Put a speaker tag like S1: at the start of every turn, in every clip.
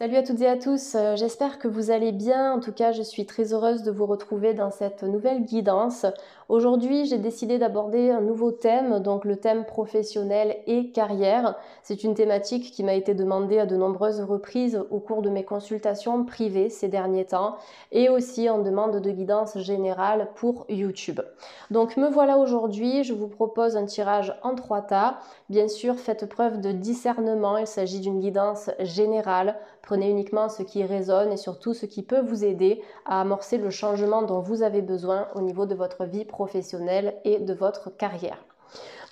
S1: Salut à toutes et à tous, j'espère que vous allez bien. En tout cas, je suis très heureuse de vous retrouver dans cette nouvelle guidance. Aujourd'hui, j'ai décidé d'aborder un nouveau thème, donc le thème professionnel et carrière. C'est une thématique qui m'a été demandée à de nombreuses reprises au cours de mes consultations privées ces derniers temps et aussi en demande de guidance générale pour YouTube. Donc me voilà aujourd'hui, je vous propose un tirage en 3 tas. Bien sûr, faites preuve de discernement, il s'agit d'une guidance générale. Prenez uniquement ce qui résonne et surtout ce qui peut vous aider à amorcer le changement dont vous avez besoin au niveau de votre vie professionnelle et de votre carrière.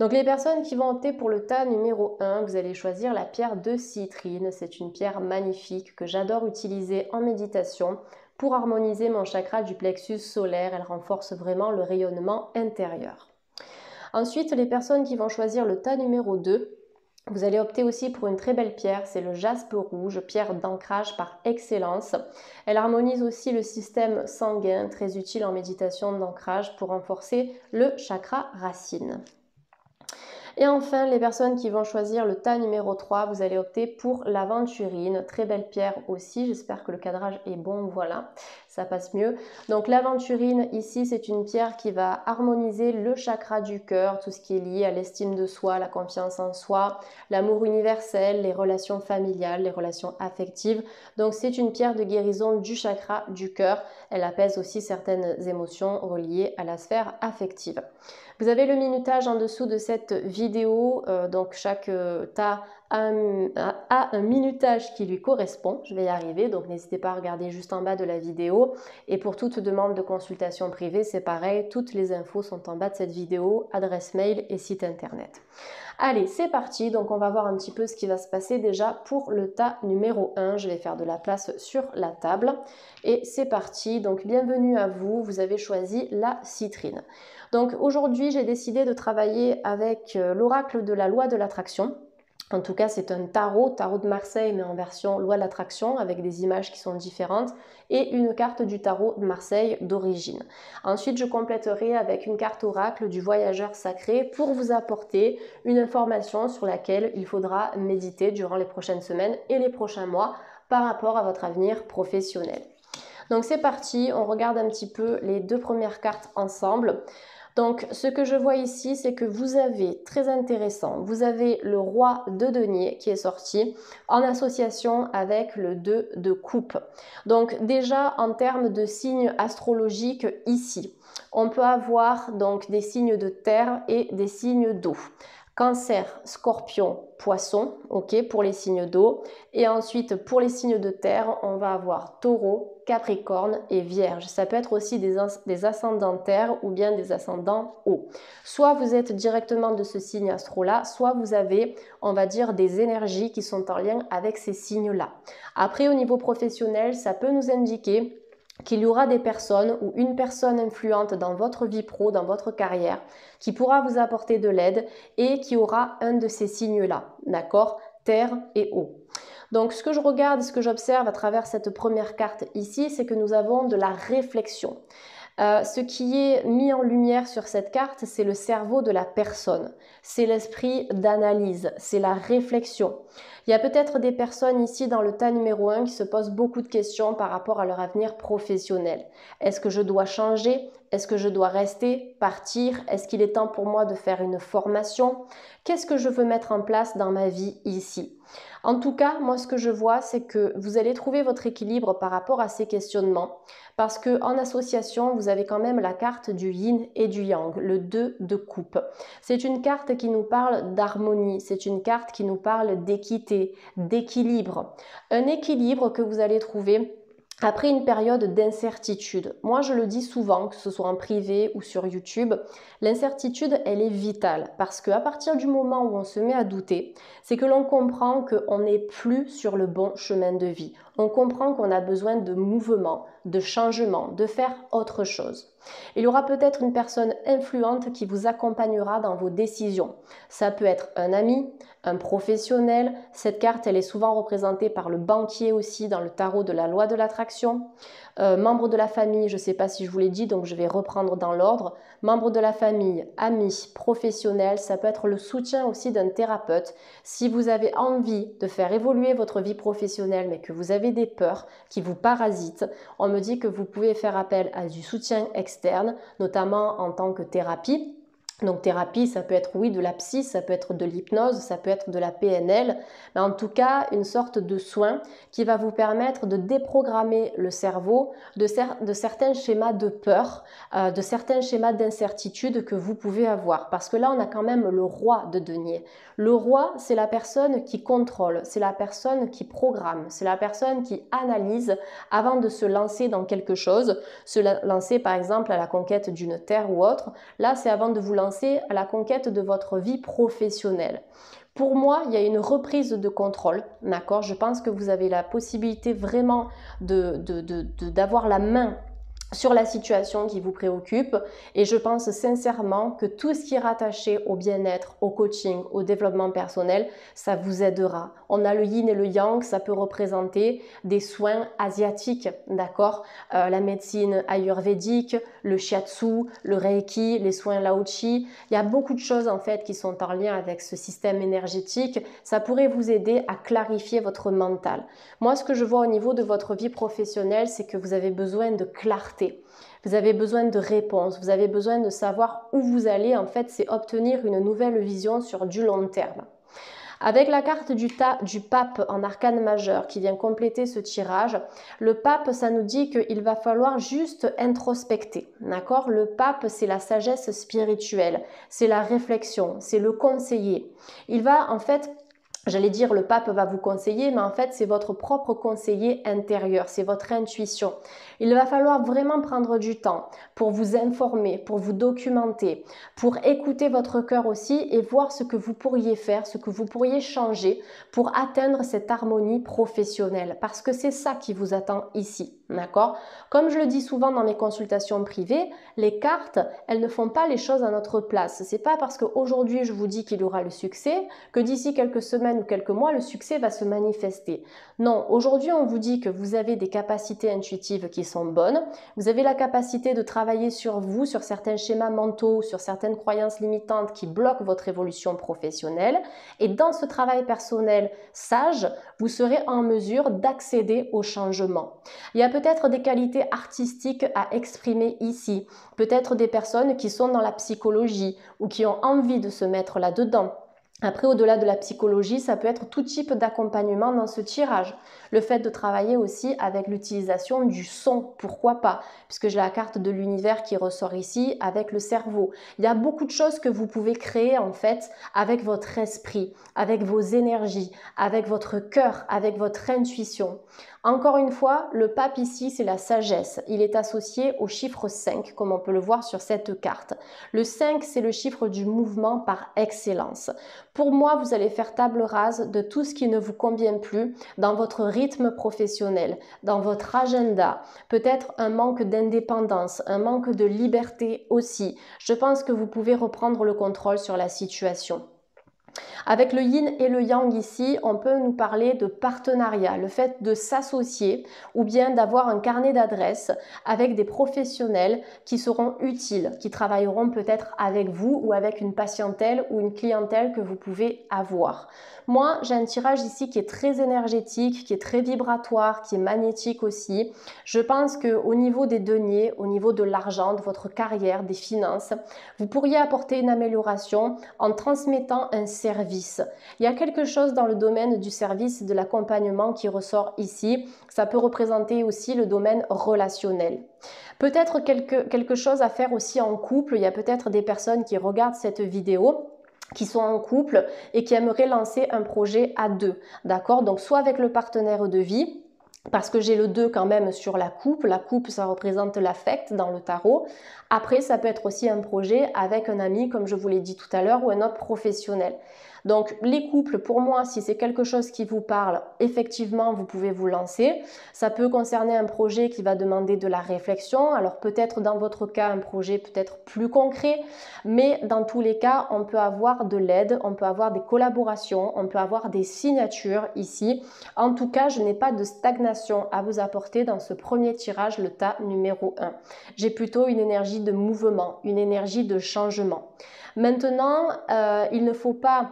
S1: Donc les personnes qui vont opter pour le tas numéro 1, vous allez choisir la pierre de citrine. C'est une pierre magnifique que j'adore utiliser en méditation pour harmoniser mon chakra du plexus solaire. Elle renforce vraiment le rayonnement intérieur. Ensuite, les personnes qui vont choisir le tas numéro 2, vous allez opter aussi pour une très belle pierre, c'est le jaspe rouge, pierre d'ancrage par excellence. Elle harmonise aussi le système sanguin, très utile en méditation d'ancrage pour renforcer le chakra racine. Et enfin, les personnes qui vont choisir le tas numéro 3, vous allez opter pour l'aventurine, très belle pierre aussi, j'espère que le cadrage est bon, voilà, ça passe mieux. Donc l'aventurine ici, c'est une pierre qui va harmoniser le chakra du cœur, tout ce qui est lié à l'estime de soi, la confiance en soi, l'amour universel, les relations familiales, les relations affectives. Donc c'est une pierre de guérison du chakra du cœur, elle apaise aussi certaines émotions reliées à la sphère affective. Vous avez le minutage en dessous de cette vidéo, donc chaque tas a un minutage qui lui correspond, je vais y arriver, donc n'hésitez pas à regarder juste en bas de la vidéo. Et pour toute demande de consultation privée, c'est pareil, toutes les infos sont en bas de cette vidéo, adresse mail et site internet. Allez, c'est parti, donc on va voir un petit peu ce qui va se passer déjà pour le tas numéro 1. Je vais faire de la place sur la table et c'est parti, donc bienvenue à vous, vous avez choisi la citrine. Donc aujourd'hui, j'ai décidé de travailler avec l'oracle de la loi de l'attraction. En tout cas, c'est un tarot de Marseille, mais en version loi de l'attraction, avec des images qui sont différentes, et une carte du tarot de Marseille d'origine. Ensuite, je compléterai avec une carte oracle du voyageur sacré pour vous apporter une information sur laquelle il faudra méditer durant les prochaines semaines et les prochains mois par rapport à votre avenir professionnel. Donc c'est parti, on regarde un petit peu les deux premières cartes ensemble. Donc ce que je vois ici, c'est que vous avez, très intéressant, vous avez le roi de denier qui est sorti en association avec le 2 de coupe. Donc déjà en termes de signes astrologiques ici, on peut avoir donc des signes de terre et des signes d'eau. Cancer, Scorpion, Poisson, ok, pour les signes d'eau. Et ensuite, pour les signes de terre, on va avoir Taureau, Capricorne et Vierge. Ça peut être aussi des ascendants terre ou bien des ascendants eau. Soit vous êtes directement de ce signe astro-là, soit vous avez, on va dire, des énergies qui sont en lien avec ces signes-là. Après, au niveau professionnel, ça peut nous indiquer qu'il y aura des personnes ou une personne influente dans votre vie pro, dans votre carrière, qui pourra vous apporter de l'aide et qui aura un de ces signes-là, d'accord? Terre et eau. Donc ce que je regarde, ce que j'observe à travers cette première carte ici, c'est que nous avons de la réflexion. Ce qui est mis en lumière sur cette carte, c'est le cerveau de la personne, c'est l'esprit d'analyse, c'est la réflexion. Il y a peut-être des personnes ici dans le tas numéro 1 qui se posent beaucoup de questions par rapport à leur avenir professionnel. Est-ce que je dois changer? Est-ce que je dois rester, partir? Est-ce qu'il est temps pour moi de faire une formation? Qu'est-ce que je veux mettre en place dans ma vie ici? En tout cas, moi ce que je vois, c'est que vous allez trouver votre équilibre par rapport à ces questionnements parce qu'en association, vous avez quand même la carte du yin et du yang, le 2 de coupe. C'est une carte qui nous parle d'harmonie, c'est une carte qui nous parle d'équité, d'équilibre. Un équilibre que vous allez trouver après une période d'incertitude. Moi, je le dis souvent, que ce soit en privé ou sur YouTube, l'incertitude, elle est vitale parce qu'à partir du moment où on se met à douter, c'est que l'on comprend qu'on n'est plus sur le bon chemin de vie. On comprend qu'on a besoin de mouvement, de changement, de faire autre chose. Il y aura peut-être une personne influente qui vous accompagnera dans vos décisions. Ça peut être un ami, un professionnel. Cette carte, elle est souvent représentée par le banquier aussi dans le tarot de la loi de l'attraction. Membre de la famille, je ne sais pas si je vous l'ai dit, donc je vais reprendre dans l'ordre. Membre de la famille, amis, professionnels, ça peut être le soutien aussi d'un thérapeute. Si vous avez envie de faire évoluer votre vie professionnelle, mais que vous avez avez des peurs qui vous parasitent, on me dit que vous pouvez faire appel à du soutien externe, notamment en tant que thérapie. Donc thérapie, ça peut être oui de la psy, ça peut être de l'hypnose, ça peut être de la PNL, mais en tout cas une sorte de soin qui va vous permettre de déprogrammer le cerveau de certains schémas de peur, de certains schémas d'incertitude que vous pouvez avoir. Parce que là, on a quand même le roi de denier. Le roi, c'est la personne qui contrôle, c'est la personne qui programme, c'est la personne qui analyse avant de se lancer dans quelque chose, se lancer par exemple à la conquête d'une terre ou autre. Là, c'est avant de vous lancer à la conquête de votre vie professionnelle. Pour moi, il y a une reprise de contrôle, d'accord? Je pense que vous avez la possibilité vraiment d'avoir la main sur la situation qui vous préoccupe et je pense sincèrement que tout ce qui est rattaché au bien-être, au coaching, au développement personnel, ça vous aidera. On a le yin et le yang, ça peut représenter des soins asiatiques, d'accord? La médecine ayurvédique, le shiatsu, le reiki, les soins lao-chi, il y a beaucoup de choses en fait qui sont en lien avec ce système énergétique. Ça pourrait vous aider à clarifier votre mental. Moi, ce que je vois au niveau de votre vie professionnelle, c'est que vous avez besoin de clarté. Vous avez besoin de réponses, vous avez besoin de savoir où vous allez. En fait, c'est obtenir une nouvelle vision sur du long terme. Avec la carte du pape en arcane majeur qui vient compléter ce tirage, le pape, ça nous dit qu'il va falloir juste introspecter. D'accord? Le pape, c'est la sagesse spirituelle, c'est la réflexion, c'est le conseiller. Il va en fait... J'allais dire le pape va vous conseiller, mais en fait c'est votre propre conseiller intérieur, c'est votre intuition. Il va falloir vraiment prendre du temps pour vous informer, pour vous documenter, pour écouter votre cœur aussi et voir ce que vous pourriez faire, ce que vous pourriez changer pour atteindre cette harmonie professionnelle. Parce que c'est ça qui vous attend ici, d'accord? Comme je le dis souvent dans mes consultations privées, les cartes, elles ne font pas les choses à notre place. C'est pas parce qu'aujourd'hui je vous dis qu'il y aura le succès que d'ici quelques semaines ou quelques mois, le succès va se manifester. Non, aujourd'hui, on vous dit que vous avez des capacités intuitives qui sont bonnes, vous avez la capacité de travailler sur vous, sur certains schémas mentaux, sur certaines croyances limitantes qui bloquent votre évolution professionnelle. Et dans ce travail personnel sage, vous serez en mesure d'accéder au changement. Il y a peut-être des qualités artistiques à exprimer ici, peut-être des personnes qui sont dans la psychologie ou qui ont envie de se mettre là-dedans. Après, au-delà de la psychologie, ça peut être tout type d'accompagnement dans ce tirage. Le fait de travailler aussi avec l'utilisation du son, pourquoi pas, puisque j'ai la carte de l'univers qui ressort ici avec le cerveau. Il y a beaucoup de choses que vous pouvez créer en fait avec votre esprit, avec vos énergies, avec votre cœur, avec votre intuition. Encore une fois, le pape ici, c'est la sagesse. Il est associé au chiffre 5, comme on peut le voir sur cette carte. Le 5, c'est le chiffre du mouvement par excellence. Pour moi, vous allez faire table rase de tout ce qui ne vous convient plus dans votre rythme professionnel, dans votre agenda, peut-être un manque d'indépendance, un manque de liberté aussi. Je pense que vous pouvez reprendre le contrôle sur la situation. Avec le yin et le yang ici, on peut nous parler de partenariat, le fait de s'associer ou bien d'avoir un carnet d'adresses avec des professionnels qui seront utiles, qui travailleront peut-être avec vous ou avec une patientèle ou une clientèle que vous pouvez avoir. Moi, j'ai un tirage ici qui est très énergétique, qui est très vibratoire, qui est magnétique aussi. Je pense qu'au niveau des deniers, au niveau de l'argent, de votre carrière, des finances, vous pourriez apporter une amélioration en transmettant un service. Il y a quelque chose dans le domaine du service et de l'accompagnement qui ressort ici. Ça peut représenter aussi le domaine relationnel. Peut-être quelque chose à faire aussi en couple. Il y a peut-être des personnes qui regardent cette vidéo qui sont en couple et qui aimeraient lancer un projet à deux. D'accord? Donc soit avec le partenaire de vie, parce que j'ai le 2 quand même sur la coupe. La coupe, ça représente l'affect dans le tarot. Après, ça peut être aussi un projet avec un ami, comme je vous l'ai dit tout à l'heure, ou un autre professionnel. Donc, les couples, pour moi, si c'est quelque chose qui vous parle, effectivement, vous pouvez vous lancer. Ça peut concerner un projet qui va demander de la réflexion. Alors, peut-être dans votre cas, un projet peut-être plus concret. Mais dans tous les cas, on peut avoir de l'aide, on peut avoir des collaborations, on peut avoir des signatures ici. En tout cas, je n'ai pas de stagnation à vous apporter dans ce premier tirage, le tas numéro 1. J'ai plutôt une énergie de mouvement, une énergie de changement. Maintenant, il ne faut pas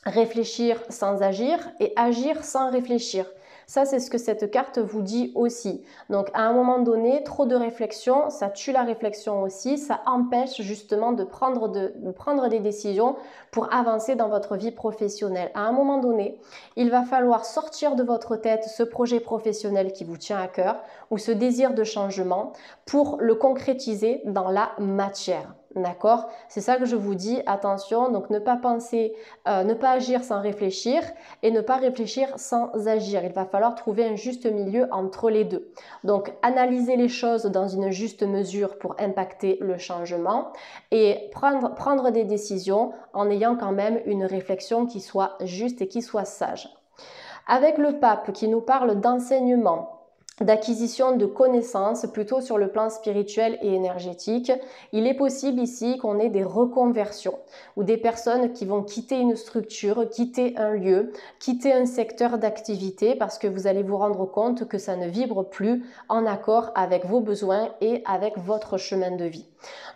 S1: réfléchir sans agir et agir sans réfléchir. Ça, c'est ce que cette carte vous dit aussi. Donc, à un moment donné, trop de réflexion, ça tue la réflexion aussi, ça empêche justement de prendre des décisions pour avancer dans votre vie professionnelle. À un moment donné, il va falloir sortir de votre tête ce projet professionnel qui vous tient à cœur ou ce désir de changement pour le concrétiser dans la matière. D'accord? C'est ça que je vous dis, attention, donc ne pas penser, ne pas agir sans réfléchir et ne pas réfléchir sans agir. Il va falloir trouver un juste milieu entre les deux. Donc, analyser les choses dans une juste mesure pour impacter le changement et prendre des décisions en ayant quand même une réflexion qui soit juste et qui soit sage. Avec le pape qui nous parle d'enseignement, d'acquisition de connaissances plutôt sur le plan spirituel et énergétique, il est possible ici qu'on ait des reconversions ou des personnes qui vont quitter une structure, quitter un lieu, quitter un secteur d'activité parce que vous allez vous rendre compte que ça ne vibre plus en accord avec vos besoins et avec votre chemin de vie.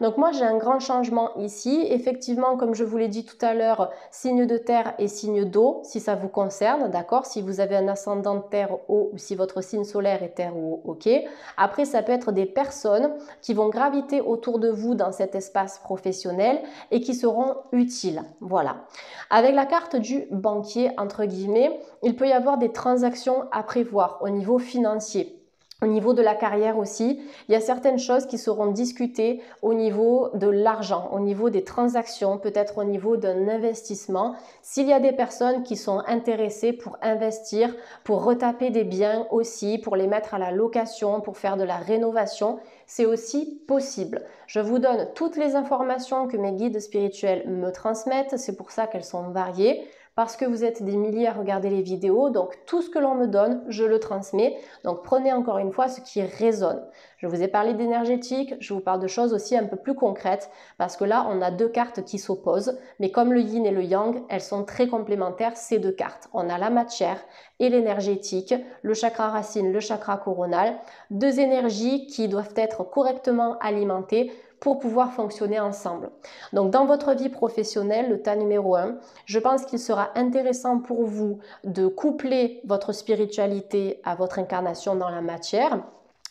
S1: Donc moi j'ai un grand changement ici, effectivement comme je vous l'ai dit tout à l'heure, signe de terre et signe d'eau si ça vous concerne, d'accord, si vous avez un ascendant de terre eau ou si votre signe solaire est terre ou eau, ok. Après ça peut être des personnes qui vont graviter autour de vous dans cet espace professionnel et qui seront utiles, voilà. Avec la carte du banquier entre guillemets, il peut y avoir des transactions à prévoir au niveau financier. Au niveau de la carrière aussi, il y a certaines choses qui seront discutées au niveau de l'argent, au niveau des transactions, peut-être au niveau d'un investissement. S'il y a des personnes qui sont intéressées pour investir, pour retaper des biens aussi, pour les mettre à la location, pour faire de la rénovation, c'est aussi possible. Je vous donne toutes les informations que mes guides spirituels me transmettent, c'est pour ça qu'elles sont variées. Parce que vous êtes des milliers à regarder les vidéos, donc tout ce que l'on me donne, je le transmets. Donc prenez encore une fois ce qui résonne. Je vous ai parlé d'énergétique, je vous parle de choses aussi un peu plus concrètes, parce que là, on a deux cartes qui s'opposent, mais comme le yin et le yang, elles sont très complémentaires, ces deux cartes. On a la matière et l'énergétique, le chakra racine, le chakra coronal, deux énergies qui doivent être correctement alimentées pour pouvoir fonctionner ensemble. Donc dans votre vie professionnelle, le tas numéro 1, je pense qu'il sera intéressant pour vous de coupler votre spiritualité à votre incarnation dans la matière.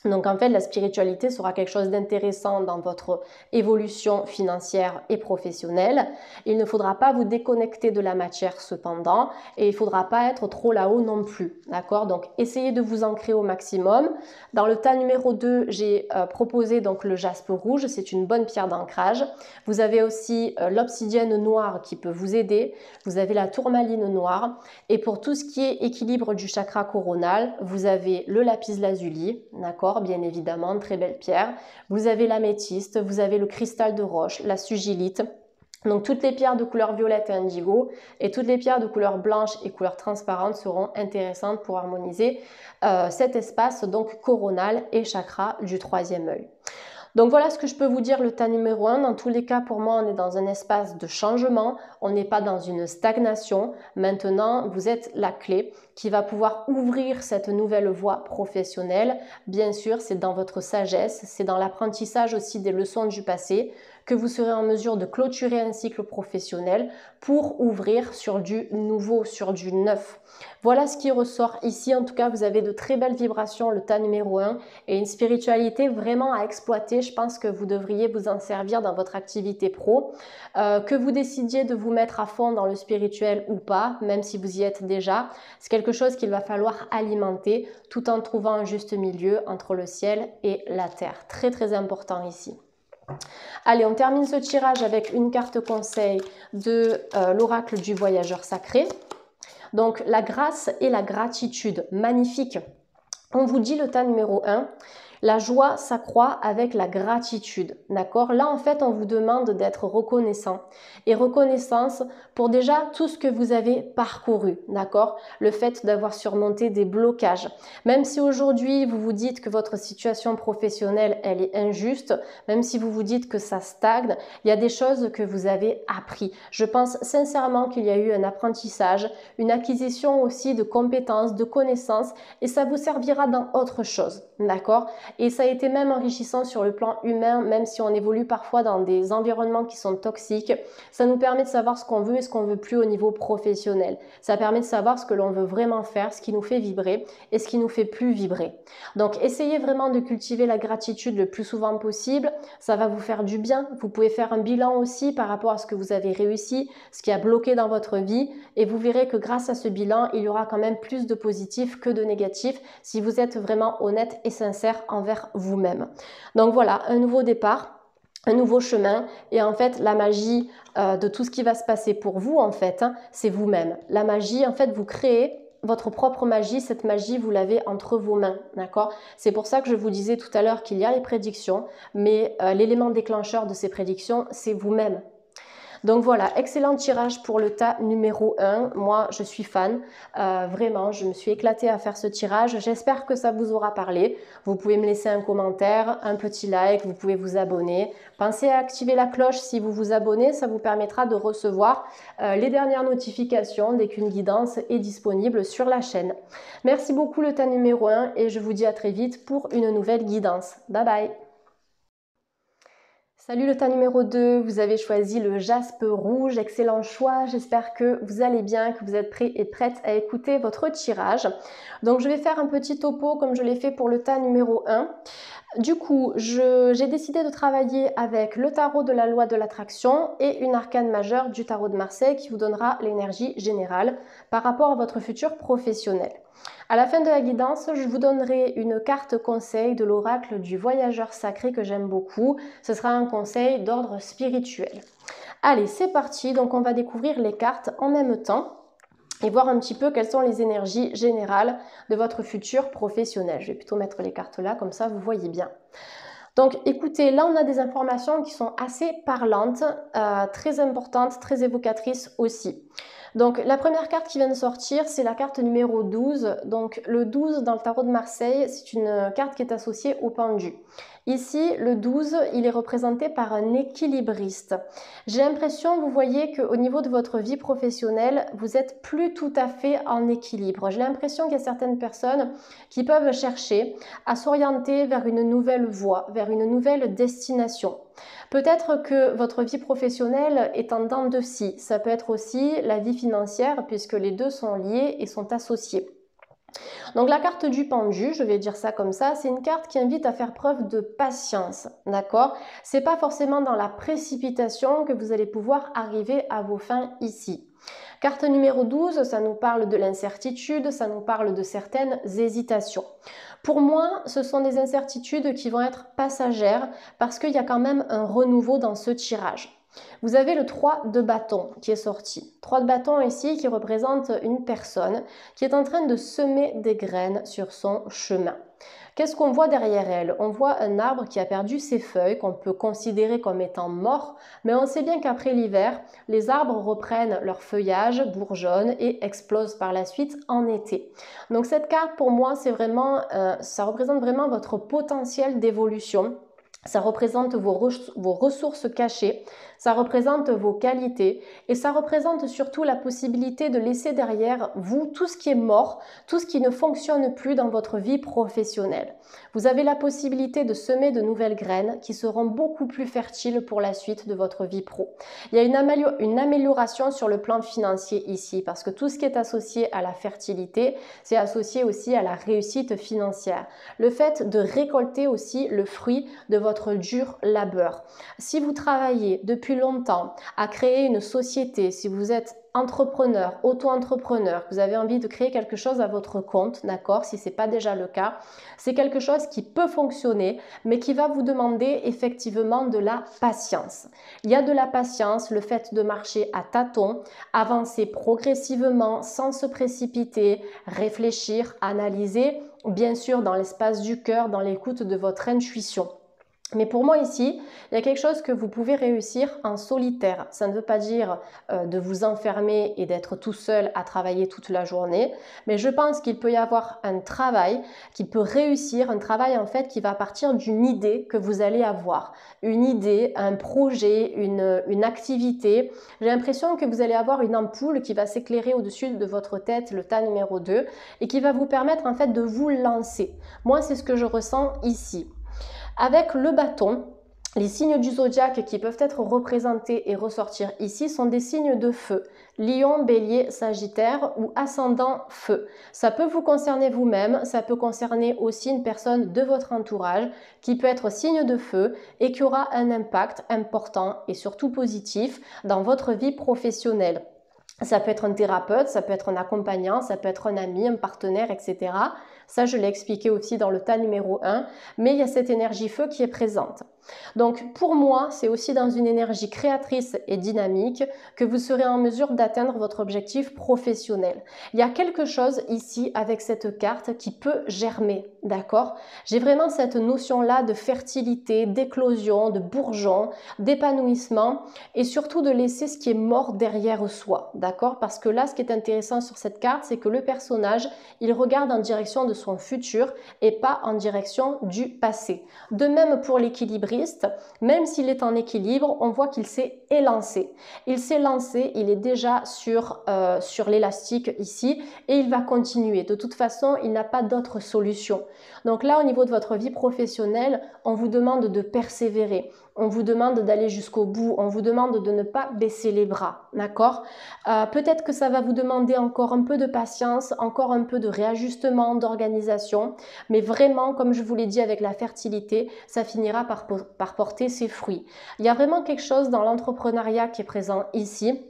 S1: Donc en fait, la spiritualité sera quelque chose d'intéressant dans votre évolution financière et professionnelle. Il ne faudra pas vous déconnecter de la matière cependant et il ne faudra pas être trop là-haut non plus. D'accord? Donc essayez de vous ancrer au maximum. Dans le tas numéro 2, j'ai proposé donc le jaspe rouge, c'est une bonne pierre d'ancrage. Vous avez aussi l'obsidienne noire qui peut vous aider. Vous avez la tourmaline noire. Et pour tout ce qui est équilibre du chakra coronal, vous avez le lapis lazuli, d'accord? Bien évidemment, très belle pierre. Vous avez l'améthyste, vous avez le cristal de roche, la sugilite. Donc toutes les pierres de couleur violette et indigo et toutes les pierres de couleur blanche et couleur transparente seront intéressantes pour harmoniser cet espace donc coronal et chakra du troisième œil. Donc voilà ce que je peux vous dire le tas numéro 1. Dans tous les cas, pour moi, on est dans un espace de changement. On n'est pas dans une stagnation. Maintenant, vous êtes la clé qui va pouvoir ouvrir cette nouvelle voie professionnelle. Bien sûr, c'est dans votre sagesse, c'est dans l'apprentissage aussi des leçons du passé que vous serez en mesure de clôturer un cycle professionnel pour ouvrir sur du nouveau, sur du neuf. Voilà ce qui ressort ici. En tout cas, vous avez de très belles vibrations, le tas numéro 1, et une spiritualité vraiment à exploiter. Je pense que vous devriez vous en servir dans votre activité pro. Que vous décidiez de vous mettre à fond dans le spirituel ou pas, même si vous y êtes déjà, c'est quelque chose qu'il va falloir alimenter tout en trouvant un juste milieu entre le ciel et la terre. Très très important ici. Allez, on termine ce tirage avec une carte conseil de l'oracle du voyageur sacré. Donc la grâce et la gratitude, magnifique. On vous dit le tas numéro 1. La joie s'accroît avec la gratitude, d'accord? Là, en fait, on vous demande d'être reconnaissant. Et reconnaissance pour déjà tout ce que vous avez parcouru, d'accord? Le fait d'avoir surmonté des blocages. Même si aujourd'hui, vous vous dites que votre situation professionnelle, elle est injuste, même si vous vous dites que ça stagne, il y a des choses que vous avez appris. Je pense sincèrement qu'il y a eu un apprentissage, une acquisition aussi de compétences, de connaissances, et ça vous servira dans autre chose, d'accord? et ça a été même enrichissant sur le plan humain, même si on évolue parfois dans des environnements qui sont toxiques. Ça nous permet de savoir ce qu'on veut et ce qu'on veut plus au niveau professionnel. Ça permet de savoir ce que l'on veut vraiment faire, ce qui nous fait vibrer et ce qui nous fait plus vibrer. Donc essayez vraiment de cultiver la gratitude le plus souvent possible, ça va vous faire du bien. Vous pouvez faire un bilan aussi par rapport à ce que vous avez réussi, ce qui a bloqué dans votre vie, et vous verrez que grâce à ce bilan, il y aura quand même plus de positif que de négatif si vous êtes vraiment honnête et sincère envers vous-même. Donc voilà, un nouveau départ, un nouveau chemin, et en fait la magie de tout ce qui va se passer pour vous en fait, c'est vous-même. La magie, en fait, vous créez votre propre magie, cette magie vous l'avez entre vos mains, d'accord? C'est pour ça que je vous disais tout à l'heure qu'il y a les prédictions, mais l'élément déclencheur de ces prédictions, c'est vous-même. Donc voilà, excellent tirage pour le tas numéro 1. Moi, je suis fan. Vraiment, je me suis éclatée à faire ce tirage. J'espère que ça vous aura parlé. Vous pouvez me laisser un commentaire, un petit like, vous pouvez vous abonner. Pensez à activer la cloche si vous vous abonnez. Ça vous permettra de recevoir les dernières notifications dès qu'une guidance est disponible sur la chaîne. Merci beaucoup le tas numéro 1 et je vous dis à très vite pour une nouvelle guidance. Bye bye! Salut le tas numéro 2, vous avez choisi le jaspe rouge, excellent choix, j'espère que vous allez bien, que vous êtes prêts et prêtes à écouter votre tirage. Donc je vais faire un petit topo comme je l'ai fait pour le tas numéro 1. Du coup, j'ai décidé de travailler avec le tarot de la loi de l'attraction et une arcane majeure du tarot de Marseille qui vous donnera l'énergie générale par rapport à votre futur professionnel. À la fin de la guidance, je vous donnerai une carte conseil de l'oracle du voyageur sacré que j'aime beaucoup. Ce sera un conseil d'ordre spirituel. Allez, c'est parti. Donc on va découvrir les cartes en même temps et voir un petit peu quelles sont les énergies générales de votre futur professionnel. Je vais plutôt mettre les cartes là, comme ça vous voyez bien. Donc écoutez, là on a des informations qui sont assez parlantes, très importantes, très évocatrices aussi. Donc la première carte qui vient de sortir, c'est la carte numéro 12. Donc le 12 dans le tarot de Marseille, c'est une carte qui est associée au pendu. Ici, le 12, il est représenté par un équilibriste. J'ai l'impression, vous voyez, qu'au niveau de votre vie professionnelle, vous n'êtes plus tout à fait en équilibre. J'ai l'impression qu'il y a certaines personnes qui peuvent chercher à s'orienter vers une nouvelle voie, vers une nouvelle destination. Peut-être que votre vie professionnelle est en dents de scie. Ça peut être aussi la vie financière puisque les deux sont liés et sont associés. Donc la carte du pendu, je vais dire ça comme ça, c'est une carte qui invite à faire preuve de patience, d'accord? C'est pas forcément dans la précipitation que vous allez pouvoir arriver à vos fins ici. Carte numéro 12, ça nous parle de l'incertitude, ça nous parle de certaines hésitations. Pour moi, ce sont des incertitudes qui vont être passagères parce qu'il y a quand même un renouveau dans ce tirage. Vous avez le 3 de bâton qui est sorti. 3 de bâton ici qui représente une personne qui est en train de semer des graines sur son chemin. Qu'est-ce qu'on voit derrière elle? On voit un arbre qui a perdu ses feuilles, qu'on peut considérer comme étant mort, mais on sait bien qu'après l'hiver, les arbres reprennent leur feuillage, bourgeonnent et explosent par la suite en été. Donc cette carte pour moi, c'est vraiment, ça représente vraiment votre potentiel d'évolution. Ça représente vos ressources cachées, ça représente vos qualités et ça représente surtout la possibilité de laisser derrière vous tout ce qui est mort, tout ce qui ne fonctionne plus dans votre vie professionnelle. Vous avez la possibilité de semer de nouvelles graines qui seront beaucoup plus fertiles pour la suite de votre vie pro. Il y a une amélioration sur le plan financier ici parce que tout ce qui est associé à la fertilité, c'est associé aussi à la réussite financière. Le fait de récolter aussi le fruit de votre dur labeur. Si vous travaillez depuis longtemps à créer une société, si vous êtes entrepreneur, auto-entrepreneur, vous avez envie de créer quelque chose à votre compte, d'accord, si ce n'est pas déjà le cas, c'est quelque chose qui peut fonctionner, mais qui va vous demander effectivement de la patience. Il y a de la patience, le fait de marcher à tâtons, avancer progressivement, sans se précipiter, réfléchir, analyser, bien sûr dans l'espace du cœur, dans l'écoute de votre intuition. Mais pour moi ici, il y a quelque chose que vous pouvez réussir en solitaire. Ça ne veut pas dire de vous enfermer et d'être tout seul à travailler toute la journée, mais je pense qu'il peut y avoir un travail qui peut réussir, un travail en fait qui va partir d'une idée que vous allez avoir. Une idée, un projet, une activité. J'ai l'impression que vous allez avoir une ampoule qui va s'éclairer au-dessus de votre tête, le tas numéro 2, et qui va vous permettre en fait de vous lancer. Moi, c'est ce que je ressens ici. Avec le bâton, les signes du zodiaque qui peuvent être représentés et ressortir ici sont des signes de feu. Lion, Bélier, Sagittaire ou ascendant feu. Ça peut vous concerner vous-même, ça peut concerner aussi une personne de votre entourage qui peut être signe de feu et qui aura un impact important et surtout positif dans votre vie professionnelle. Ça peut être un thérapeute, ça peut être un accompagnant, ça peut être un ami, un partenaire, etc. Ça, je l'ai expliqué aussi dans le tas numéro 1, mais il y a cette énergie feu qui est présente. Donc, pour moi, c'est aussi dans une énergie créatrice et dynamique que vous serez en mesure d'atteindre votre objectif professionnel. Il y a quelque chose ici avec cette carte qui peut germer, d'accord? J'ai vraiment cette notion-là de fertilité, d'éclosion, de bourgeon, d'épanouissement et surtout de laisser ce qui est mort derrière soi, d'accord? Parce que là, ce qui est intéressant sur cette carte, c'est que le personnage, il regarde en direction de son futur et pas en direction du passé. De même pour l'équilibriste, même s'il est en équilibre, on voit qu'il s'est élancé. Il s'est lancé, il est déjà sur l'élastique ici et il va continuer. De toute façon, il n'a pas d'autre solution. Donc là, au niveau de votre vie professionnelle, on vous demande de persévérer. On vous demande d'aller jusqu'au bout, on vous demande de ne pas baisser les bras, d'accord? Peut-être que ça va vous demander encore un peu de patience, encore un peu de réajustement, d'organisation, mais vraiment, comme je vous l'ai dit avec la fertilité, ça finira par porter ses fruits. Il y a vraiment quelque chose dans l'entrepreneuriat qui est présent ici.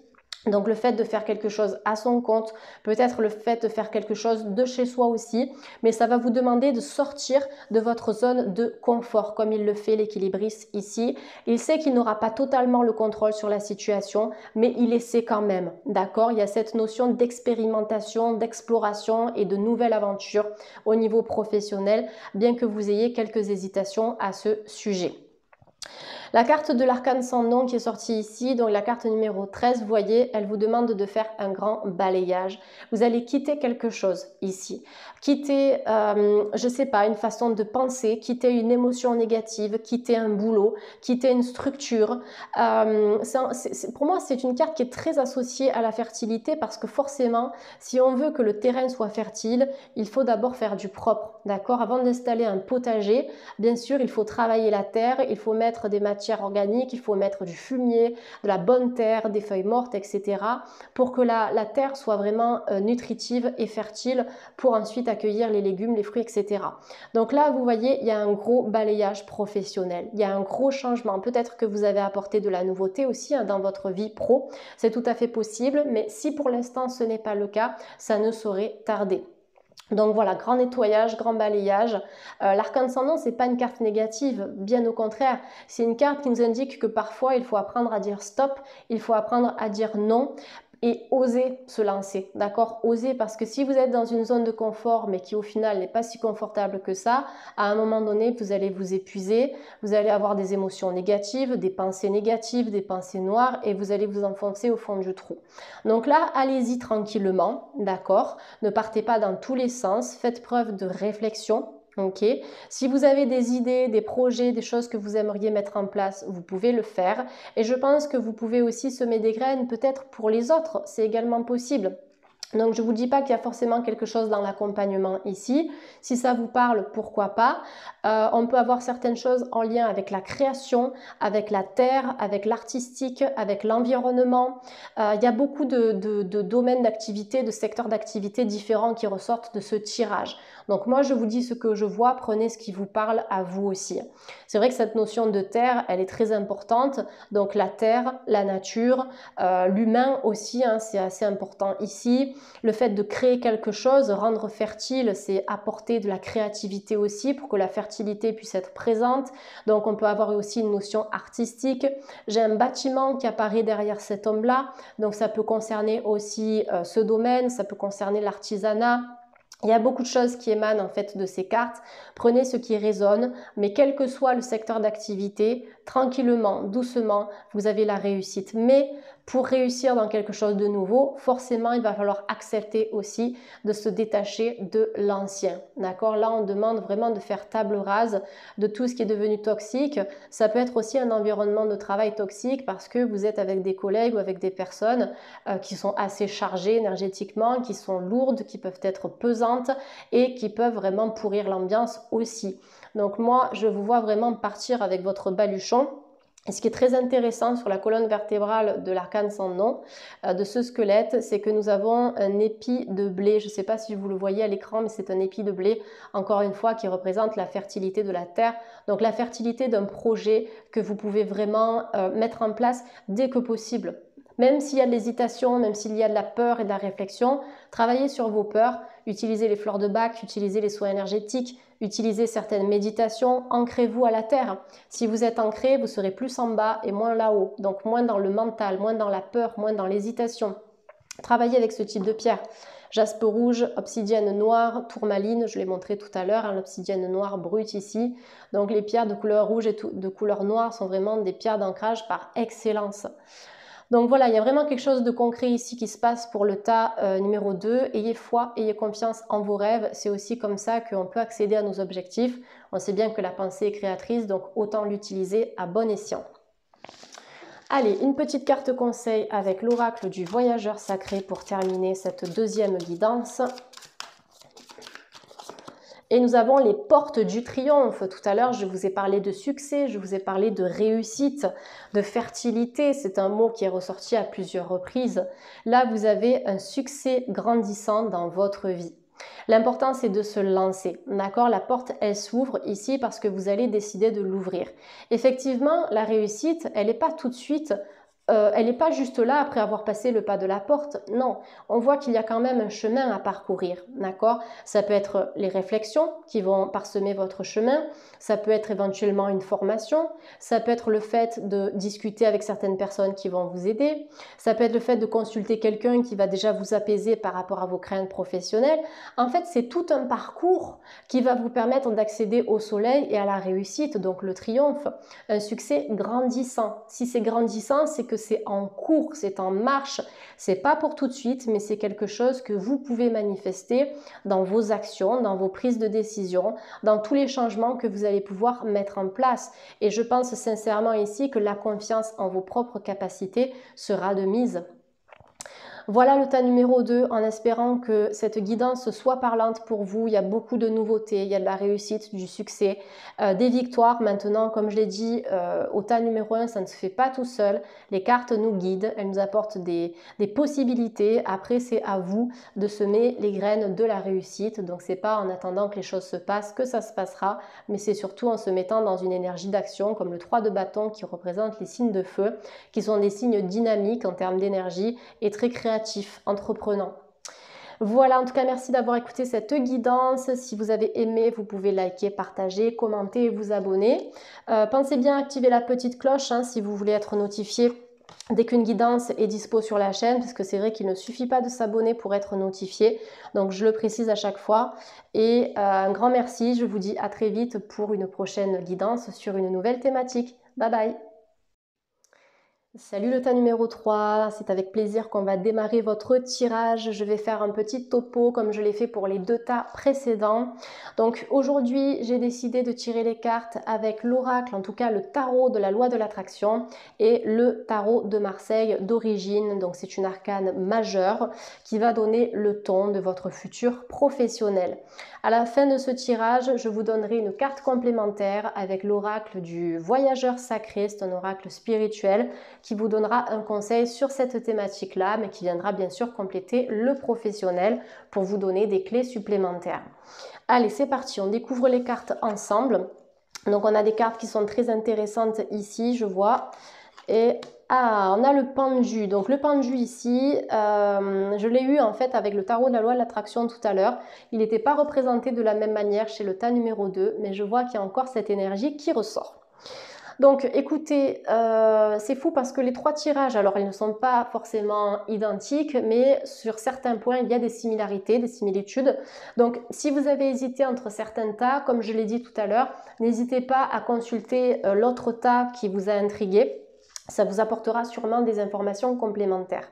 S1: Donc le fait de faire quelque chose à son compte, peut-être le fait de faire quelque chose de chez soi aussi, mais ça va vous demander de sortir de votre zone de confort, comme il le fait l'équilibriste ici. Il sait qu'il n'aura pas totalement le contrôle sur la situation, mais il essaie quand même, d'accord? Il y a cette notion d'expérimentation, d'exploration et de nouvelle aventure au niveau professionnel, bien que vous ayez quelques hésitations à ce sujet. La carte de l'arcane sans nom qui est sortie ici, donc la carte numéro 13, vous voyez, elle vous demande de faire un grand balayage. Vous allez quitter quelque chose ici. Quitter, je ne sais pas, une façon de penser, quitter une émotion négative, quitter un boulot, quitter une structure. Pour moi, c'est une carte qui est très associée à la fertilité parce que forcément, si on veut que le terrain soit fertile, il faut d'abord faire du propre, d'accord? Avant d'installer un potager, bien sûr, il faut travailler la terre, il faut mettre des matières organiques, il faut mettre du fumier, de la bonne terre, des feuilles mortes, etc. pour que la terre soit vraiment nutritive et fertile pour ensuite accueillir les légumes, les fruits, etc. Donc là, vous voyez, il y a un gros balayage professionnel, il y a un gros changement. Peut-être que vous avez apporté de la nouveauté aussi dans votre vie pro, c'est tout à fait possible, mais si pour l'instant ce n'est pas le cas, ça ne saurait tarder. Donc voilà, grand nettoyage, grand balayage. L'arcane sans nom, c'est pas une carte négative, bien au contraire. C'est une carte qui nous indique que parfois, il faut apprendre à dire stop, il faut apprendre à dire non et oser se lancer, d'accord? Oser, parce que si vous êtes dans une zone de confort, mais qui au final n'est pas si confortable que ça, à un moment donné, vous allez vous épuiser, vous allez avoir des émotions négatives, des pensées noires, et vous allez vous enfoncer au fond du trou. Donc là, allez-y tranquillement, d'accord? Ne partez pas dans tous les sens, faites preuve de réflexion. Ok. Si vous avez des idées, des projets, des choses que vous aimeriez mettre en place, vous pouvez le faire. Et je pense que vous pouvez aussi semer des graines peut-être pour les autres. C'est également possible. Donc je ne vous dis pas qu'il y a forcément quelque chose dans l'accompagnement ici. Si ça vous parle, pourquoi pas. On peut avoir certaines choses en lien avec la création, avec la terre, avec l'artistique, avec l'environnement. Il y a beaucoup de domaines d'activité, de secteurs d'activité différents qui ressortent de ce tirage. Donc moi je vous dis ce que je vois, prenez ce qui vous parle à vous aussi. C'est vrai que cette notion de terre, elle est très importante. Donc la terre, la nature, l'humain aussi, hein, c'est assez important ici. Le fait de créer quelque chose, rendre fertile, c'est apporter de la créativité aussi pour que la fertilité puisse être présente. Donc on peut avoir aussi une notion artistique. J'ai un bâtiment qui apparaît derrière cet homme-là, donc ça peut concerner aussi ce domaine, ça peut concerner l'artisanat. Il y a beaucoup de choses qui émanent en fait de ces cartes. Prenez ce qui résonne, mais quel que soit le secteur d'activité, tranquillement, doucement, vous avez la réussite. Mais pour réussir dans quelque chose de nouveau, forcément, il va falloir accepter aussi de se détacher de l'ancien. D'accord? Là, on demande vraiment de faire table rase de tout ce qui est devenu toxique. Ça peut être aussi un environnement de travail toxique parce que vous êtes avec des collègues ou avec des personnes qui sont assez chargées énergétiquement, qui sont lourdes, qui peuvent être pesantes et qui peuvent vraiment pourrir l'ambiance aussi. Donc moi, je vous vois vraiment partir avec votre baluchon. Et ce qui est très intéressant sur la colonne vertébrale de l'arcane sans nom, de ce squelette, c'est que nous avons un épi de blé. Je ne sais pas si vous le voyez à l'écran, mais c'est un épi de blé, encore une fois, qui représente la fertilité de la terre. Donc la fertilité d'un projet que vous pouvez vraiment mettre en place dès que possible. Même s'il y a de l'hésitation, même s'il y a de la peur et de la réflexion, travaillez sur vos peurs, utilisez les fleurs de Bach, utilisez les soins énergétiques, utilisez certaines méditations, ancrez-vous à la terre. Si vous êtes ancré, vous serez plus en bas et moins là-haut, donc moins dans le mental, moins dans la peur, moins dans l'hésitation. Travaillez avec ce type de pierre. Jaspe rouge, obsidienne noire, tourmaline, je l'ai montré tout à l'heure, l'obsidienne noire brute ici. Donc les pierres de couleur rouge et de couleur noire sont vraiment des pierres d'ancrage par excellence. Donc voilà, il y a vraiment quelque chose de concret ici qui se passe pour le tas numéro 2. Ayez foi, ayez confiance en vos rêves. C'est aussi comme ça qu'on peut accéder à nos objectifs. On sait bien que la pensée est créatrice, donc autant l'utiliser à bon escient. Allez, une petite carte conseil avec l'oracle du voyageur sacré pour terminer cette deuxième guidance. Et nous avons les portes du triomphe. Tout à l'heure, je vous ai parlé de succès, je vous ai parlé de réussite, de fertilité. C'est un mot qui est ressorti à plusieurs reprises. Là, vous avez un succès grandissant dans votre vie. L'important, c'est de se lancer. D'accord? La porte, elle s'ouvre ici parce que vous allez décider de l'ouvrir. Effectivement, la réussite, elle n'est pas tout de suite... elle n'est pas juste là après avoir passé le pas de la porte. Non, on voit qu'il y a quand même un chemin à parcourir, d'accord? Ça peut être les réflexions qui vont parsemer votre chemin, ça peut être éventuellement une formation, ça peut être le fait de discuter avec certaines personnes qui vont vous aider, ça peut être le fait de consulter quelqu'un qui va déjà vous apaiser par rapport à vos craintes professionnelles. En fait, c'est tout un parcours qui va vous permettre d'accéder au soleil et à la réussite, donc le triomphe, un succès grandissant. Si c'est grandissant, c'est que c'est en cours, c'est en marche, c'est pas pour tout de suite, mais c'est quelque chose que vous pouvez manifester dans vos actions, dans vos prises de décision, dans tous les changements que vous allez pouvoir mettre en place. Et je pense sincèrement ici que la confiance en vos propres capacités sera de mise. Voilà le tas numéro 2, en espérant que cette guidance soit parlante pour vous. Il y a beaucoup de nouveautés, il y a de la réussite, du succès, des victoires. Maintenant, comme je l'ai dit, au tas numéro 1, ça ne se fait pas tout seul. Les cartes nous guident, elles nous apportent des possibilités. Après, c'est à vous de semer les graines de la réussite. Donc, c'est pas en attendant que les choses se passent que ça se passera, mais c'est surtout en se mettant dans une énergie d'action, comme le 3 de bâton qui représente les signes de feu, qui sont des signes dynamiques en termes d'énergie et très créatifs, entreprenant. Voilà, en tout cas, merci d'avoir écouté cette guidance. Si vous avez aimé, vous pouvez liker, partager, commenter et vous abonner. Pensez bien à activer la petite cloche si vous voulez être notifié dès qu'une guidance est dispo sur la chaîne, parce que c'est vrai qu'il ne suffit pas de s'abonner pour être notifié. Donc, je le précise à chaque fois. Et un grand merci. Je vous dis à très vite pour une prochaine guidance sur une nouvelle thématique. Bye bye! Salut le tas numéro 3, c'est avec plaisir qu'on va démarrer votre tirage. Je vais faire un petit topo comme je l'ai fait pour les 2 tas précédents. Donc aujourd'hui, j'ai décidé de tirer les cartes avec l'oracle, en tout cas le tarot de la loi de l'attraction et le tarot de Marseille d'origine. Donc c'est une arcane majeure qui va donner le ton de votre futur professionnel. À la fin de ce tirage, je vous donnerai une carte complémentaire avec l'oracle du voyageur sacré. C'est un oracle spirituel qui vous donnera un conseil sur cette thématique-là, mais qui viendra bien sûr compléter le professionnel pour vous donner des clés supplémentaires. Allez, c'est parti, on découvre les cartes ensemble. Donc on a des cartes qui sont très intéressantes ici, je vois. Et on a le pendu. Donc le pendu ici, je l'ai eu en fait avec le tarot de la loi de l'attraction tout à l'heure. Il n'était pas représenté de la même manière chez le tas numéro 2, mais je vois qu'il y a encore cette énergie qui ressort. Donc écoutez, c'est fou parce que les 3 tirages, alors ils ne sont pas forcément identiques, mais sur certains points, il y a des similarités, des similitudes. Donc si vous avez hésité entre certains tas, comme je l'ai dit tout à l'heure, n'hésitez pas à consulter l'autre tas qui vous a intrigué. Ça vous apportera sûrement des informations complémentaires.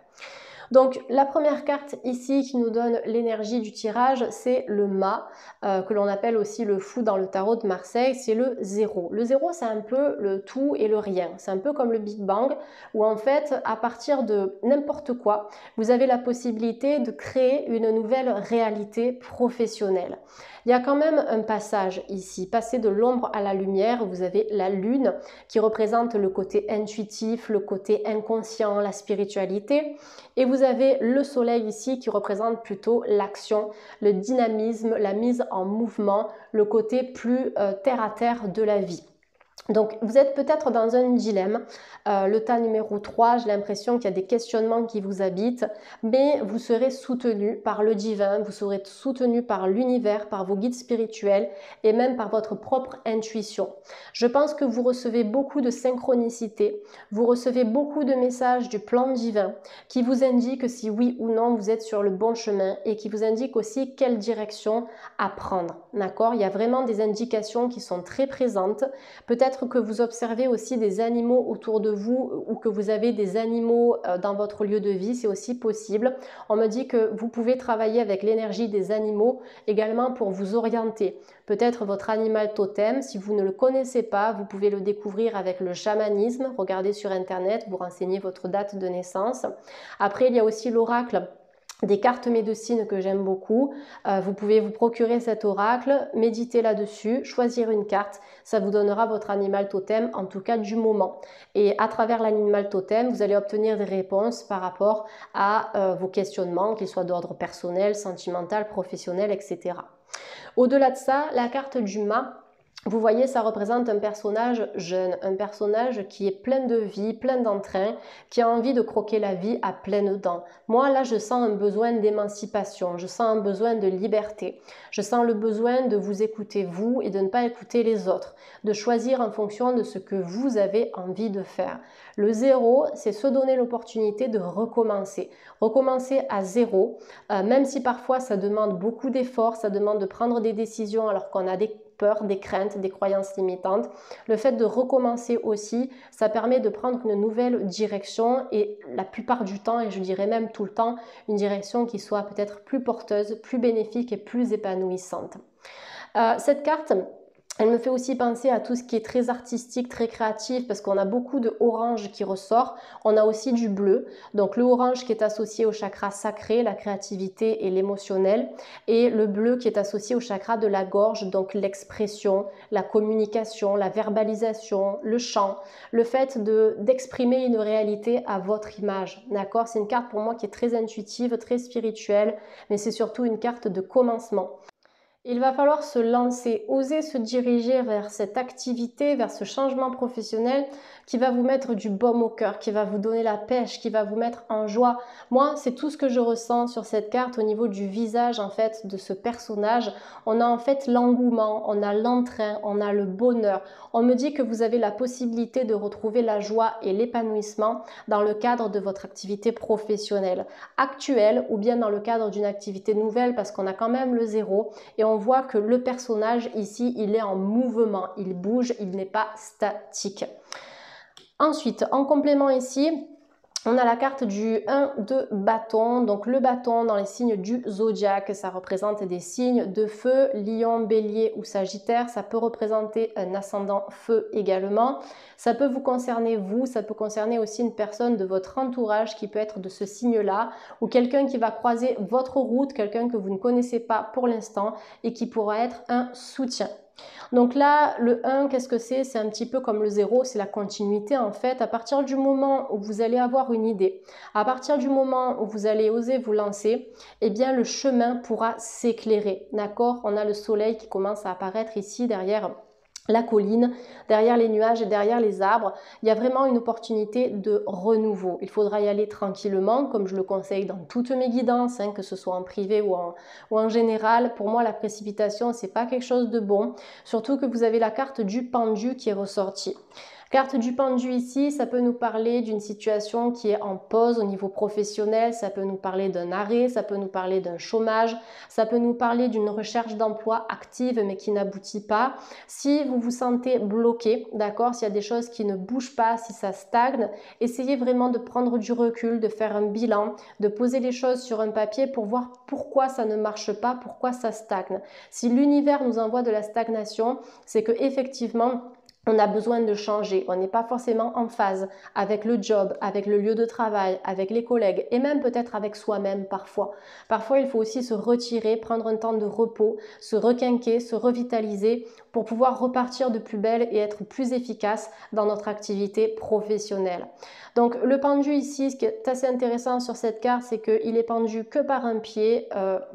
S1: Donc la première carte ici qui nous donne l'énergie du tirage, c'est le mât, que l'on appelle aussi le fou dans le tarot de Marseille, c'est le zéro. Le zéro, c'est un peu le tout et le rien. C'est un peu comme le Big Bang, où en fait, à partir de n'importe quoi, vous avez la possibilité de créer une nouvelle réalité professionnelle. Il y a quand même un passage ici, passer de l'ombre à la lumière. Vous avez la lune qui représente le côté intuitif, le côté inconscient, la spiritualité. Et vous avez le soleil ici qui représente plutôt l'action, le dynamisme, la mise en mouvement, le côté plus terre à terre de la vie. Donc vous êtes peut-être dans un dilemme, le tas numéro 3, j'ai l'impression qu'il y a des questionnements qui vous habitent, mais vous serez soutenu par le divin, vous serez soutenu par l'univers, par vos guides spirituels et même par votre propre intuition. Je pense que vous recevez beaucoup de synchronicité, vous recevez beaucoup de messages du plan divin qui vous indiquent si oui ou non vous êtes sur le bon chemin et qui vous indiquent aussi quelle direction à prendre. D'accord ? Il y a vraiment des indications qui sont très présentes. Peut-être que vous observez aussi des animaux autour de vous ou que vous avez des animaux dans votre lieu de vie, c'est aussi possible. On me dit que vous pouvez travailler avec l'énergie des animaux également pour vous orienter. Peut-être votre animal totem, si vous ne le connaissez pas, vous pouvez le découvrir avec le chamanisme. Regardez sur internet, vous renseignez votre date de naissance. Après, il y a aussi l'oracle des cartes médecines que j'aime beaucoup. Vous pouvez vous procurer cet oracle, méditer là-dessus, choisir une carte. Ça vous donnera votre animal totem, en tout cas du moment. Et à travers l'animal totem, vous allez obtenir des réponses par rapport à vos questionnements, qu'ils soient d'ordre personnel, sentimental, professionnel, etc. Au-delà de ça, la carte du mât, vous voyez, ça représente un personnage jeune, un personnage qui est plein de vie, plein d'entrain, qui a envie de croquer la vie à pleines dents. Moi, là, je sens un besoin d'émancipation, je sens un besoin de liberté, je sens le besoin de vous écouter vous et de ne pas écouter les autres, de choisir en fonction de ce que vous avez envie de faire. Le zéro, c'est se donner l'opportunité de recommencer, recommencer à zéro, même si parfois ça demande beaucoup d'efforts, ça demande de prendre des décisions alors qu'on a des peurs, des craintes, des croyances limitantes. Le fait de recommencer aussi, ça permet de prendre une nouvelle direction et la plupart du temps, et je dirais même tout le temps, une direction qui soit peut-être plus porteuse, plus bénéfique et plus épanouissante. Cette carte, elle me fait aussi penser à tout ce qui est très artistique, très créatif, parce qu'on a beaucoup de orange qui ressort. On a aussi du bleu. Donc le orange qui est associé au chakra sacré, la créativité et l'émotionnel. Et le bleu qui est associé au chakra de la gorge, donc l'expression, la communication, la verbalisation, le chant. Le fait d'exprimer une réalité à votre image. D'accord ? C'est une carte pour moi qui est très intuitive, très spirituelle, mais c'est surtout une carte de commencement. Il va falloir se lancer, oser se diriger vers cette activité, vers ce changement professionnel qui va vous mettre du baume au cœur, qui va vous donner la pêche, qui va vous mettre en joie. Moi, c'est tout ce que je ressens sur cette carte au niveau du visage en fait de ce personnage. On a en fait l'engouement, on a l'entrain, on a le bonheur. On me dit que vous avez la possibilité de retrouver la joie et l'épanouissement dans le cadre de votre activité professionnelle actuelle ou bien dans le cadre d'une activité nouvelle parce qu'on a quand même le zéro et on voit que le personnage ici, il est en mouvement, il bouge, il n'est pas statique. Ensuite, en complément ici, on a la carte du 1 de bâton, donc le bâton dans les signes du zodiaque, ça représente des signes de feu, lion, bélier ou sagittaire, ça peut représenter un ascendant feu également, ça peut vous concerner vous, ça peut concerner aussi une personne de votre entourage qui peut être de ce signe-là, ou quelqu'un qui va croiser votre route, quelqu'un que vous ne connaissez pas pour l'instant et qui pourra être un soutien. Donc là, le 1, qu'est-ce que c'est? C'est un petit peu comme le 0, c'est la continuité en fait. À partir du moment où vous allez avoir une idée, à partir du moment où vous allez oser vous lancer, eh bien le chemin pourra s'éclairer, d'accord? On a le soleil qui commence à apparaître ici derrière la colline, derrière les nuages et derrière les arbres. Il y a vraiment une opportunité de renouveau. Il faudra y aller tranquillement, comme je le conseille dans toutes mes guidances, hein, que ce soit en privé ou en général. Pour moi, la précipitation, c'est pas quelque chose de bon, surtout que vous avez la carte du pendu qui est ressortie. Carte du pendu ici, ça peut nous parler d'une situation qui est en pause au niveau professionnel, ça peut nous parler d'un arrêt, ça peut nous parler d'un chômage, ça peut nous parler d'une recherche d'emploi active mais qui n'aboutit pas. Si vous vous sentez bloqué, d'accord, s'il y a des choses qui ne bougent pas, si ça stagne, essayez vraiment de prendre du recul, de faire un bilan, de poser les choses sur un papier pour voir pourquoi ça ne marche pas, pourquoi ça stagne. Si l'univers nous envoie de la stagnation, c'est que effectivement on a besoin de changer, on n'est pas forcément en phase avec le job, avec le lieu de travail, avec les collègues et même peut-être avec soi-même parfois. Parfois, il faut aussi se retirer, prendre un temps de repos, se requinquer, se revitaliser pour pouvoir repartir de plus belle et être plus efficace dans notre activité professionnelle. Donc le pendu ici, ce qui est assez intéressant sur cette carte, c'est qu'il est pendu que par un pied,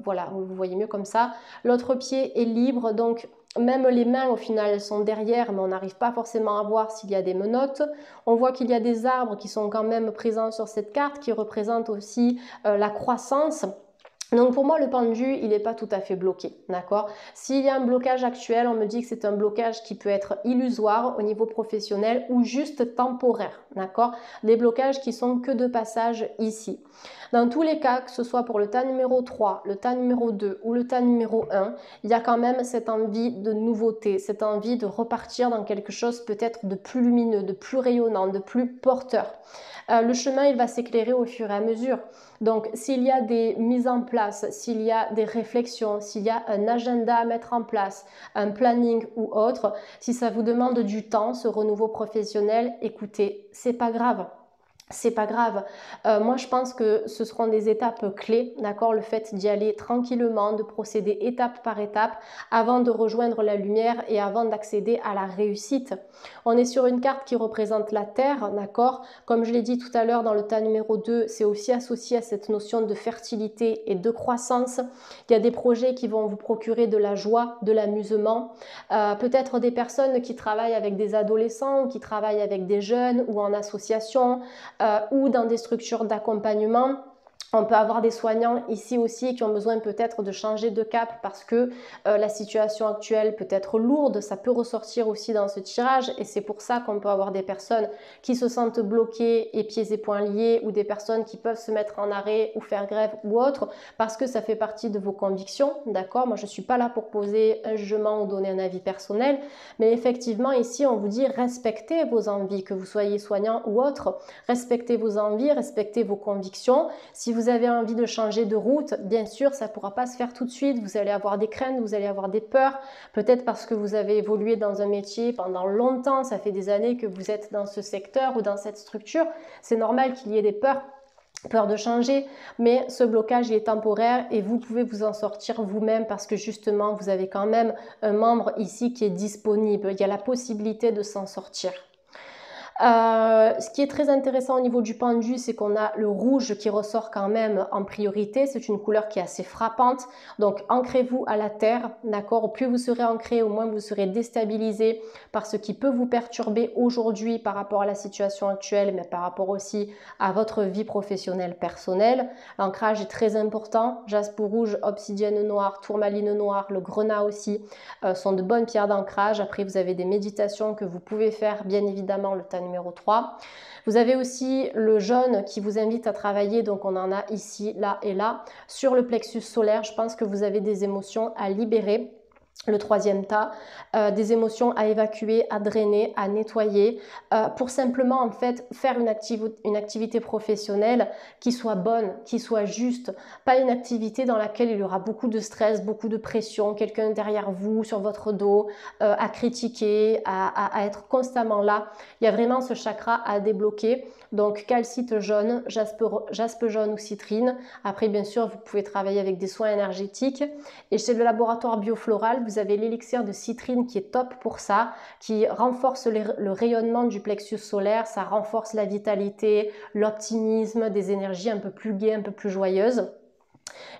S1: voilà, vous voyez mieux comme ça. L'autre pied est libre, donc même les mains au final elles sont derrière, mais on n'arrive pas forcément à voir s'il y a des menottes. On voit qu'il y a des arbres qui sont quand même présents sur cette carte, qui représentent aussi la croissance. Donc pour moi le pendu il n'est pas tout à fait bloqué, d'accord. S'il y a un blocage actuel, on me dit que c'est un blocage qui peut être illusoire au niveau professionnel ou juste temporaire, d'accord. Des blocages qui sont que de passage ici. Dans tous les cas, que ce soit pour le tas numéro 3, le tas numéro 2 ou le tas numéro 1, il y a quand même cette envie de nouveauté, cette envie de repartir dans quelque chose peut-être de plus lumineux, de plus rayonnant, de plus porteur. Le chemin il va s'éclairer au fur et à mesure. Donc s'il y a des mises en place, s'il y a des réflexions, s'il y a un agenda à mettre en place, un planning ou autre, si ça vous demande du temps, ce renouveau professionnel, écoutez, c'est pas grave. C'est pas grave. Moi, je pense que ce seront des étapes clés, d'accord? Le fait d'y aller tranquillement, de procéder étape par étape avant de rejoindre la lumière et avant d'accéder à la réussite. On est sur une carte qui représente la Terre, d'accord? Comme je l'ai dit tout à l'heure dans le tas numéro 2, c'est aussi associé à cette notion de fertilité et de croissance. Il y a des projets qui vont vous procurer de la joie, de l'amusement. Peut-être des personnes qui travaillent avec des adolescents, qui travaillent avec des jeunes ou en association. Ou dans des structures d'accompagnement. On peut avoir des soignants ici aussi qui ont besoin peut-être de changer de cap parce que la situation actuelle peut être lourde, ça peut ressortir aussi dans ce tirage et c'est pour ça qu'on peut avoir des personnes qui se sentent bloquées et pieds et poings liés ou des personnes qui peuvent se mettre en arrêt ou faire grève ou autre parce que ça fait partie de vos convictions, d'accord? Moi je ne suis pas là pour poser un jugement ou donner un avis personnel, mais effectivement ici on vous dit respectez vos envies, que vous soyez soignant ou autre, respectez vos envies, respectez vos convictions. Si vous avez envie de changer de route, bien sûr, ça ne pourra pas se faire tout de suite. Vous allez avoir des craintes, vous allez avoir des peurs. Peut-être parce que vous avez évolué dans un métier pendant longtemps, ça fait des années que vous êtes dans ce secteur ou dans cette structure. C'est normal qu'il y ait des peurs. Peur de changer, mais ce blocage il est temporaire et vous pouvez vous en sortir vous-même parce que justement vous avez quand même un membre ici qui est disponible. Il y a la possibilité de s'en sortir. Ce qui est très intéressant au niveau du pendu, c'est qu'on a le rouge qui ressort quand même en priorité. C'est une couleur qui est assez frappante. Donc ancrez-vous à la terre, d'accord? Au plus vous serez ancré, au moins vous serez déstabilisé par ce qui peut vous perturber aujourd'hui par rapport à la situation actuelle, mais par rapport aussi à votre vie professionnelle personnelle. L'ancrage est très important. Jaspe rouge, obsidienne noire, tourmaline noire, le grenat aussi sont de bonnes pierres d'ancrage. Après, vous avez des méditations que vous pouvez faire, bien évidemment, le tas numéro 3. Vous avez aussi le jaune qui vous invite à travailler, donc on en a ici, là et là. Sur le plexus solaire, je pense que vous avez des émotions à libérer. Le troisième tas, des émotions à évacuer, à drainer, à nettoyer, pour simplement en fait faire une activité professionnelle qui soit bonne, qui soit juste, pas une activité dans laquelle il y aura beaucoup de stress, beaucoup de pression, quelqu'un derrière vous, sur votre dos, à critiquer, à être constamment là. Il y a vraiment ce chakra à débloquer. Donc calcite jaune, jaspe jaune ou citrine. Après bien sûr vous pouvez travailler avec des soins énergétiques. Et chez le laboratoire biofloral, vous avez l'élixir de citrine qui est top pour ça, qui renforce le rayonnement du plexus solaire, ça renforce la vitalité, l'optimisme, des énergies un peu plus gaies, un peu plus joyeuses.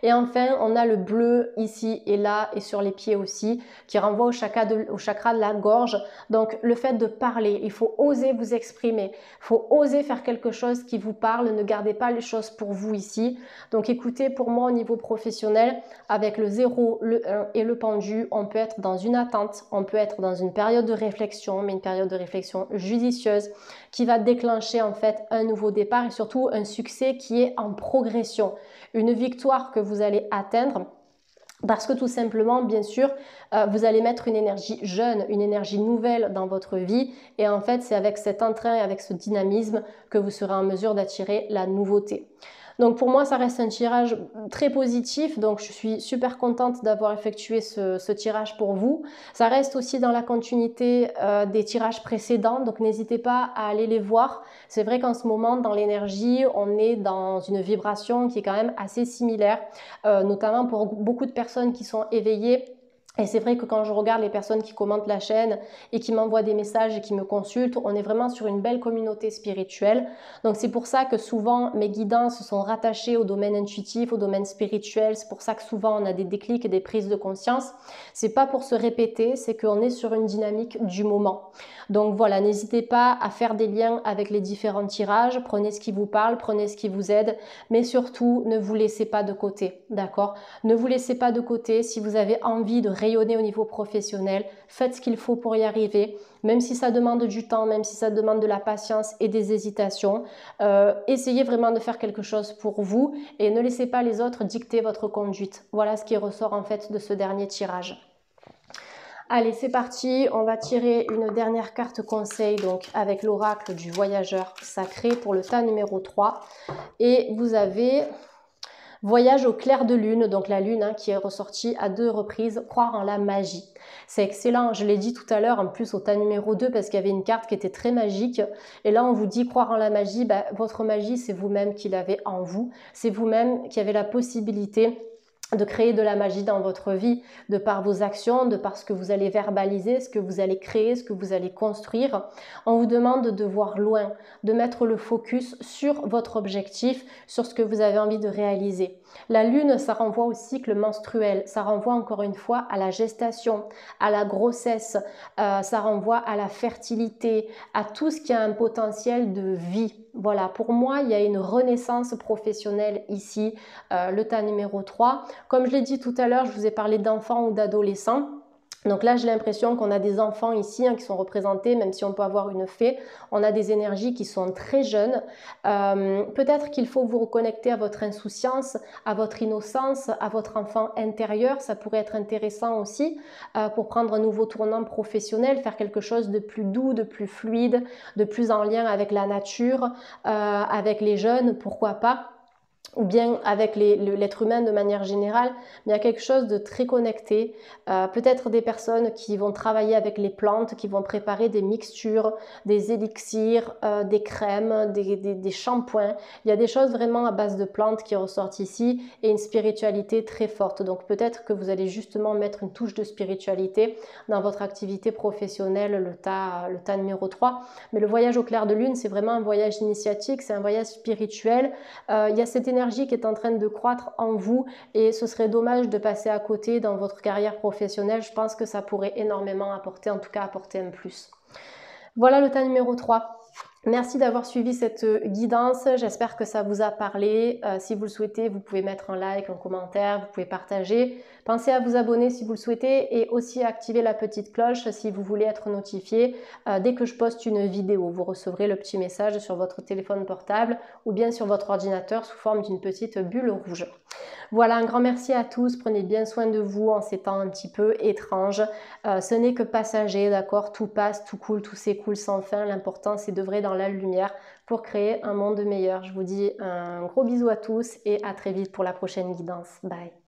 S1: Et enfin, on a le bleu ici et là et sur les pieds aussi, qui renvoie au chakra de la gorge. Donc, le fait de parler, il faut oser vous exprimer. Il faut oser faire quelque chose qui vous parle. Ne gardez pas les choses pour vous ici. Donc, écoutez, pour moi, au niveau professionnel, avec le 0, le 1 et le pendu, on peut être dans une attente, on peut être dans une période de réflexion, mais une période de réflexion judicieuse qui va déclencher en fait un nouveau départ et surtout un succès qui est en progression. Une victoire que vous allez atteindre parce que tout simplement, bien sûr, vous allez mettre une énergie jeune, une énergie nouvelle dans votre vie et en fait, c'est avec cet entrain et avec ce dynamisme que vous serez en mesure d'attirer la nouveauté. Donc pour moi, ça reste un tirage très positif, donc je suis super contente d'avoir effectué ce tirage pour vous. Ça reste aussi dans la continuité des tirages précédents, donc n'hésitez pas à aller les voir. C'est vrai qu'en ce moment, dans l'énergie, on est dans une vibration qui est quand même assez similaire, notamment pour beaucoup de personnes qui sont éveillées. Et c'est vrai que quand je regarde les personnes qui commentent la chaîne et qui m'envoient des messages et qui me consultent, on est vraiment sur une belle communauté spirituelle. Donc c'est pour ça que souvent mes guidances sont rattachées au domaine intuitif, au domaine spirituel. C'est pour ça que souvent on a des déclics et des prises de conscience. C'est pas pour se répéter, c'est qu'on est sur une dynamique du moment. Donc voilà, n'hésitez pas à faire des liens avec les différents tirages. Prenez ce qui vous parle, prenez ce qui vous aide, mais surtout ne vous laissez pas de côté, d'accord? Ne vous laissez pas de côté. Si vous avez envie de rayonner au niveau professionnel, faites ce qu'il faut pour y arriver, même si ça demande du temps, même si ça demande de la patience et des hésitations. Essayez vraiment de faire quelque chose pour vous et ne laissez pas les autres dicter votre conduite. Voilà ce qui ressort en fait de ce dernier tirage. Allez, c'est parti, on va tirer une dernière carte conseil donc avec l'oracle du voyageur sacré pour le tas numéro 3. Et vous avez voyage au clair de lune, donc la lune qui est ressortie à 2 reprises, croire en la magie. C'est excellent, je l'ai dit tout à l'heure en plus au tas numéro 2 parce qu'il y avait une carte qui était très magique. Et là on vous dit croire en la magie, votre magie c'est vous-même qui l'avez en vous, c'est vous-même qui avez la possibilité de créer de la magie dans votre vie, de par vos actions, de par ce que vous allez verbaliser, ce que vous allez créer, ce que vous allez construire. On vous demande de voir loin, de mettre le focus sur votre objectif, sur ce que vous avez envie de réaliser. La lune, ça renvoie au cycle menstruel, ça renvoie encore une fois à la gestation, à la grossesse, ça renvoie à la fertilité, à tout ce qui a un potentiel de vie. Voilà, pour moi, il y a une renaissance professionnelle ici, le tas numéro 3. Comme je l'ai dit tout à l'heure, je vous ai parlé d'enfants ou d'adolescents. Donc là, j'ai l'impression qu'on a des enfants ici qui sont représentés, même si on peut avoir une fée. On a des énergies qui sont très jeunes. Peut-être qu'il faut vous reconnecter à votre insouciance, à votre innocence, à votre enfant intérieur. Ça pourrait être intéressant aussi pour prendre un nouveau tournant professionnel, faire quelque chose de plus doux, de plus fluide, de plus en lien avec la nature, avec les jeunes, pourquoi pas, ou bien avec l'être humain de manière générale, mais il y a quelque chose de très connecté. Peut-être des personnes qui vont travailler avec les plantes, qui vont préparer des mixtures, des élixirs, des crèmes, des shampoings. Il y a des choses vraiment à base de plantes qui ressortent ici et une spiritualité très forte. Donc peut-être que vous allez justement mettre une touche de spiritualité dans votre activité professionnelle, le tas numéro 3. Mais le voyage au clair de lune, c'est vraiment un voyage initiatique, c'est un voyage spirituel. Il y a cette énergie qui est en train de croître en vous et ce serait dommage de passer à côté dans votre carrière professionnelle. Je pense que ça pourrait énormément apporter, en tout cas apporter un plus. Voilà le tas numéro 3. Merci d'avoir suivi cette guidance, j'espère que ça vous a parlé. Si vous le souhaitez, vous pouvez mettre un like, un commentaire, vous pouvez partager. Pensez à vous abonner si vous le souhaitez et aussi à activer la petite cloche si vous voulez être notifié dès que je poste une vidéo. Vous recevrez le petit message sur votre téléphone portable ou bien sur votre ordinateur sous forme d'une petite bulle rouge. Voilà, un grand merci à tous, prenez bien soin de vous en ces temps un petit peu étranges. Ce n'est que passager, d'accord, tout passe, tout coule, tout s'écoule sans fin. L'important c'est d'œuvrer dans la lumière pour créer un monde meilleur. Je vous dis un gros bisou à tous et à très vite pour la prochaine guidance. Bye.